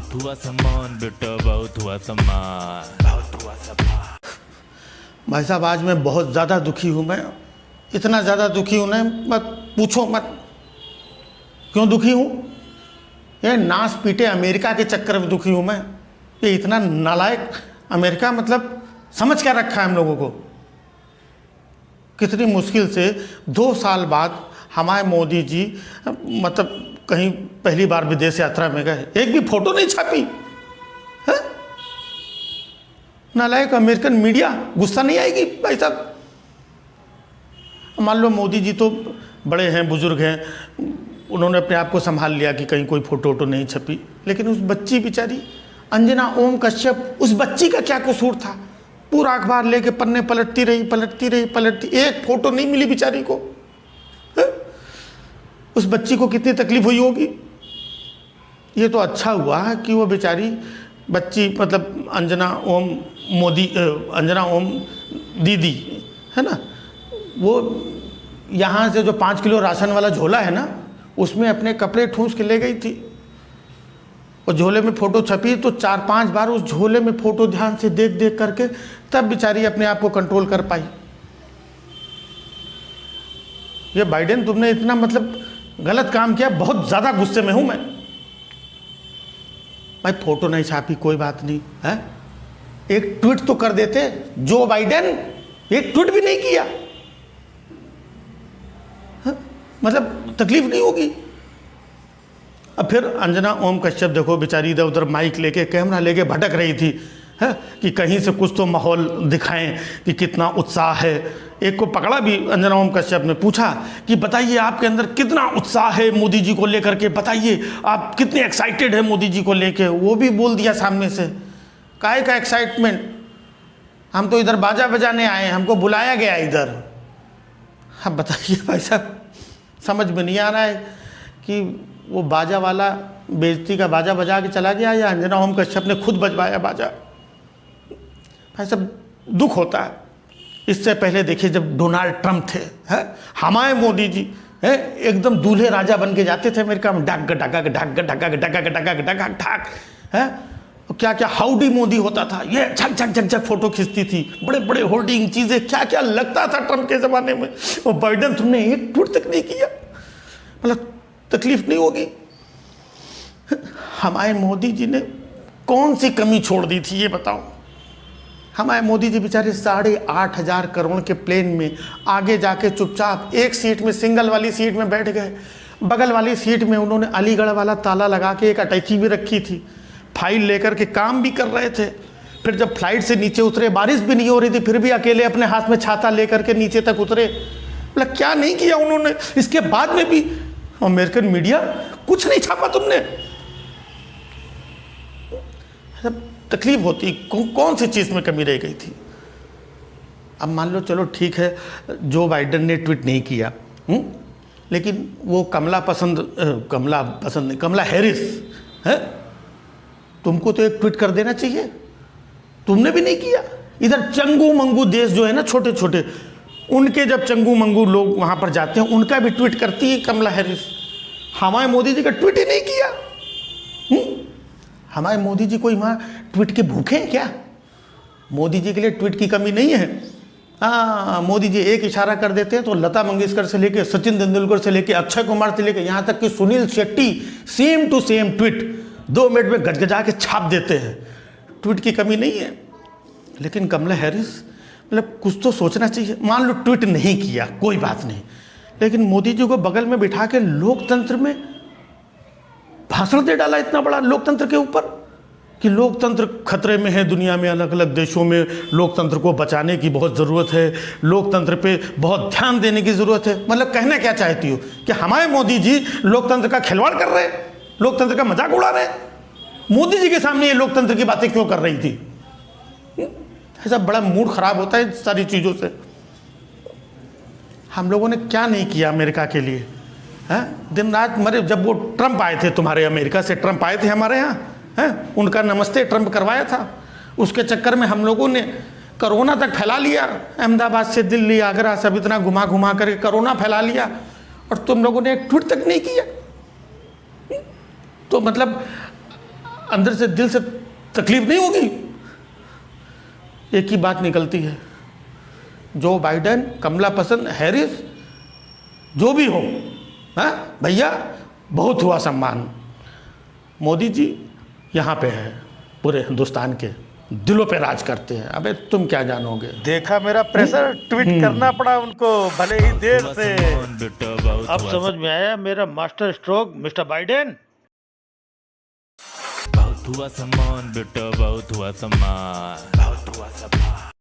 बहुत हुआ सामान बेटा, बहुत हुआ सामान, बहुत हुआ सामान। भाई साहब, आज मैं बहुत ज़्यादा दुखी हूँ। मैं इतना ज़्यादा दुखी हूँ ना, मत पूछो मत। क्यों दुखी हूँ? ये नाश पीटे अमेरिका के चक्कर में दुखी हूँ मैं। ये इतना नालायक अमेरिका, मतलब समझ क्या रखा है हम लोगों को। कितनी मुश्किल से 2 साल बाद हमारे मोदी जी मतलब कहीं पहली बार विदेश यात्रा में गए, एक भी फोटो नहीं छापी है? नालायक अमेरिकन मीडिया, गुस्सा नहीं आएगी भाई साहब? मान लो मोदी जी तो बड़े हैं, बुजुर्ग हैं, उन्होंने अपने आप को संभाल लिया कि कहीं कोई फोटो वोटो नहीं छपी, लेकिन उस बच्ची बेचारी अंजना ओम कश्यप, उस बच्ची का क्या कसूर था? पूरा अखबार लेके पन्ने पलटती रही, एक फोटो नहीं मिली बेचारी को। है? उस बच्ची को कितनी तकलीफ हुई होगी। ये तो अच्छा हुआ कि वो बेचारी बच्ची, मतलब अंजना ओम दीदी है ना, वो यहाँ से जो 5 किलो राशन वाला झोला है ना, उसमें अपने कपड़े ठूंस के ले गई थी। और झोले में फ़ोटो छपी तो 4-5 बार उस झोले में फ़ोटो ध्यान से देख देख करके तब बेचारी अपने आप को कंट्रोल कर पाई। ये बाइडेन, तुमने इतना मतलब गलत काम किया। बहुत ज़्यादा गुस्से में हूँ मैं भाई। फ़ोटो नहीं छापी कोई बात नहीं है, एक ट्वीट तो कर देते। जो बाइडेन एक ट्वीट भी नहीं किया, मतलब तकलीफ नहीं होगी। अब फिर अंजना ओम कश्यप देखो बेचारी इधर उधर माइक लेके, कैमरा लेके भटक रही थी है कि कहीं से कुछ तो माहौल दिखाएं कि कितना उत्साह है। एक को पकड़ा भी अंजना ओम कश्यप ने, पूछा कि बताइए आपके अंदर कितना उत्साह है मोदी जी को लेकर के, बताइए आप कितने एक्साइटेड है मोदी जी को लेके। वो भी बोल दिया सामने से, काहे का एक्साइटमेंट, हम तो इधर बाजा बजाने आए हैं, हमको बुलाया गया इधर। हाँ बताइए भाई साहब, समझ में नहीं आ रहा है कि वो बाजा वाला बेइज्जती का बाजा बजा के चला गया या अंजना ओम कश्यप ने खुद बजवाया बाजा। भाई साहब दुख होता है। इससे पहले देखिए जब डोनाल्ड ट्रंप थे, है हमारे मोदी जी है एकदम दूल्हे राजा बन के जाते थे अमेरिका में, ढक ढका ढक ढका ढका ढका ढका ठाक है, क्या क्या हाउडी मोदी होता था, ये झक झक झक झक फोटो खींचती थी, बड़े बड़े होर्डिंग चीजें, क्या क्या लगता था ट्रंप के जमाने में। और बाइडेन तुमने एक ट्वीट तक नहीं किया, मतलब तकलीफ नहीं होगी? हमारे मोदी जी ने कौन सी कमी छोड़ दी थी ये बताओ? हमारे मोदी जी बेचारे 8,500 करोड़ के प्लेन में आगे जाके चुपचाप एक सीट में, सिंगल वाली सीट में बैठ गए। बगल वाली सीट में उन्होंने अलीगढ़ वाला ताला लगा के एक अटैची भी रखी थी, फाइल लेकर के काम भी कर रहे थे। फिर जब फ्लाइट से नीचे उतरे, बारिश भी नहीं हो रही थी, फिर भी अकेले अपने हाथ में छाता लेकर के नीचे तक उतरे। मतलब क्या नहीं किया उन्होंने। इसके बाद में भी अमेरिकन मीडिया, कुछ नहीं छापा तुमने। तकलीफ होती, कौन सी चीज़ में कमी रह गई थी? अब मान लो चलो ठीक है, जो बाइडेन ने ट्वीट नहीं किया, लेकिन वो कमला हैरिस है, तुमको तो एक ट्वीट कर देना चाहिए, तुमने भी नहीं किया। इधर चंगू मंगू देश जो है ना, छोटे छोटे, उनके जब चंगू मंगू लोग वहाँ पर जाते हैं, उनका भी ट्वीट करती है कमला हैरिस। हमारे मोदी जी का ट्वीट ही नहीं किया। हमारे मोदी जी कोई वहाँ ट्वीट के भूखे हैं क्या? मोदी जी के लिए ट्वीट की कमी नहीं है। हाँ, मोदी जी एक इशारा कर देते हैं तो लता मंगेशकर से लेके, सचिन तेंदुलकर से लेके, अक्षय कुमार से लेके, यहाँ तक कि Sunil Shetty same to same tweet 2 minute में गजगजा के छाप देते हैं। ट्वीट की कमी नहीं है। लेकिन कमला हैरिस, मतलब कुछ तो सोचना चाहिए। मान लो ट्वीट नहीं किया, कोई बात नहीं, लेकिन मोदी जी को बगल में बिठा के लोकतंत्र में भाषण दे डाला इतना बड़ा लोकतंत्र के ऊपर कि लोकतंत्र खतरे में है दुनिया में, अलग अलग देशों में लोकतंत्र को बचाने की बहुत ज़रूरत है, लोकतंत्र पे बहुत ध्यान देने की ज़रूरत है। मतलब कहना क्या चाहती हो कि हमारे मोदी जी लोकतंत्र का खिलवाड़ कर रहे हैं, लोकतंत्र का मजाक उड़ा रहे हैं? मोदी जी के सामने ये लोकतंत्र की बातें क्यों कर रही थी? ऐसा बड़ा मूड खराब होता है इन सारी चीज़ों से। हम लोगों ने क्या नहीं किया अमेरिका के लिए, हैं? दिन रात मरे। जब वो ट्रंप आए थे, तुम्हारे अमेरिका से ट्रंप आए थे हमारे यहाँ, हैं? उनका नमस्ते ट्रंप करवाया था। उसके चक्कर में हम लोगों ने कोरोना तक फैला लिया। अहमदाबाद से दिल्ली, आगरा, सब इतना घुमा घुमा करके कोरोना फैला लिया, और तुम लोगों ने एक ट्वीट तक नहीं किया। तो मतलब अंदर से दिल से तकलीफ नहीं होगी? एक ही बात निकलती है, जो बाइडेन, कमला पसंद, हैरिस, जो भी हो, हाँ भैया बहुत हुआ सम्मान। मोदी जी यहाँ पे है, पूरे हिंदुस्तान के दिलों पे राज करते हैं। अबे तुम क्या जानोगे? देखा मेरा प्रेशर, ट्वीट करना पड़ा उनको भले ही देर से। बेटा बहुत अब समझ में आया मेरा मास्टर स्ट्रोक मिस्टर बाइडेन। बहुत हुआ सम्मान बेटा, बहुत हुआ सम्मान, बहुत हुआ सम्मान।